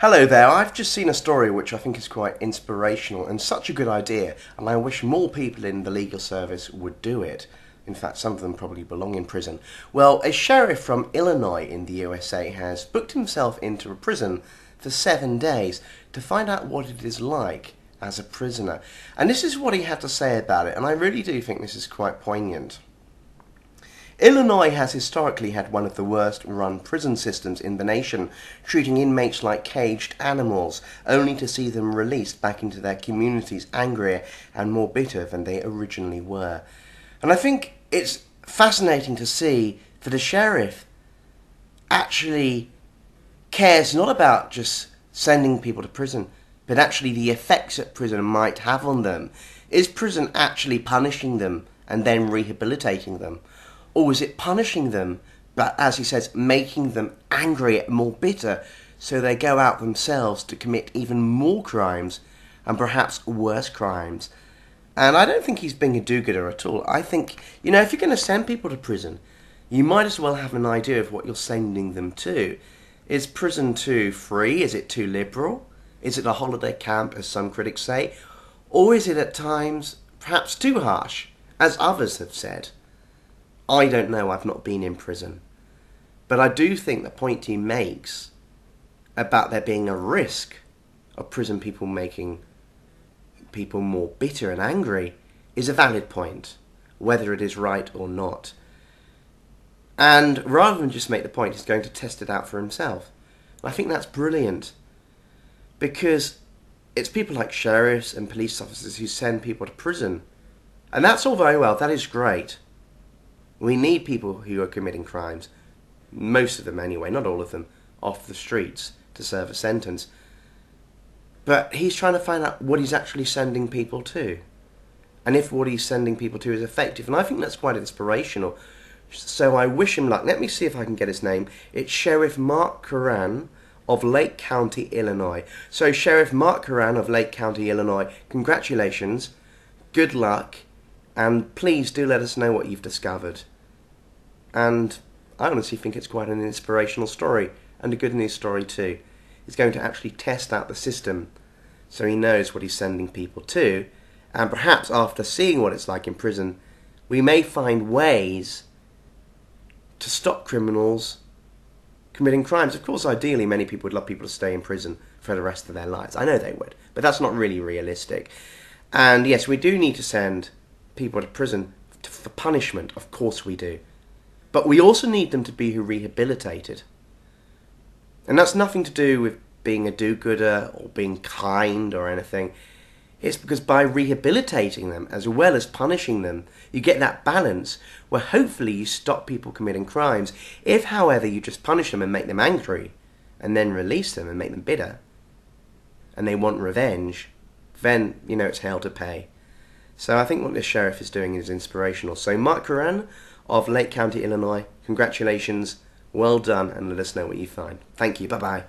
Hello there, I've just seen a story which I think is quite inspirational and such a good idea, and I wish more people in the legal service would do it. In fact, some of them probably belong in prison. Well, a sheriff from Illinois in the USA has booked himself into a prison for 7 days to find out what it is like as a prisoner. And this is what he had to say about it, and I really do think this is quite poignant. Illinois has historically had one of the worst run prison systems in the nation, treating inmates like caged animals, only to see them released back into their communities angrier and more bitter than they originally were. And I think it's fascinating to see that a sheriff actually cares not about just sending people to prison, but actually the effects that prison might have on them. Is prison actually punishing them and then rehabilitating them? Or is it punishing them, but as he says, making them angry, more bitter, so they go out themselves to commit even more crimes, and perhaps worse crimes? And I don't think he's being a do-gooder at all. I think, if you're going to send people to prison, you might as well have an idea of what you're sending them to. Is prison too free? Is it too liberal? Is it a holiday camp, as some critics say? Or is it at times perhaps too harsh, as others have said? I don't know, I've not been in prison. But I do think the point he makes about there being a risk of prison people making people more bitter and angry is a valid point, whether it is right or not. And rather than just make the point, he's going to test it out for himself. I think that's brilliant, because it's people like sheriffs and police officers who send people to prison. And that's all very well, that is great. We need people who are committing crimes, most of them anyway, not all of them, off the streets to serve a sentence. But he's trying to find out what he's actually sending people to, and if what he's sending people to is effective. And I think that's quite inspirational. So I wish him luck. Let me see if I can get his name. It's Sheriff Mark Curran of Lake County, Illinois. So Sheriff Mark Curran of Lake County, Illinois, congratulations, good luck, and please do let us know what you've discovered. And I honestly think it's quite an inspirational story, and a good news story too. He's going to actually test out the system so he knows what he's sending people to, and perhaps after seeing what it's like in prison, we may find ways to stop criminals committing crimes. Of course, ideally, many people would love people to stay in prison for the rest of their lives. I know they would, but that's not really realistic. And yes, we do need to send people to prison for punishment, of course we do. But we also need them to be rehabilitated. And that's nothing to do with being a do-gooder or being kind or anything. It's because by rehabilitating them as well as punishing them, you get that balance where hopefully you stop people committing crimes. If, however, you just punish them and make them angry and then release them and make them bitter, and they want revenge, then, it's hell to pay. So I think what this sheriff is doing is inspirational. So Mark Curran of Lake County, Illinois, congratulations, well done, and let us know what you find. Thank you, bye-bye.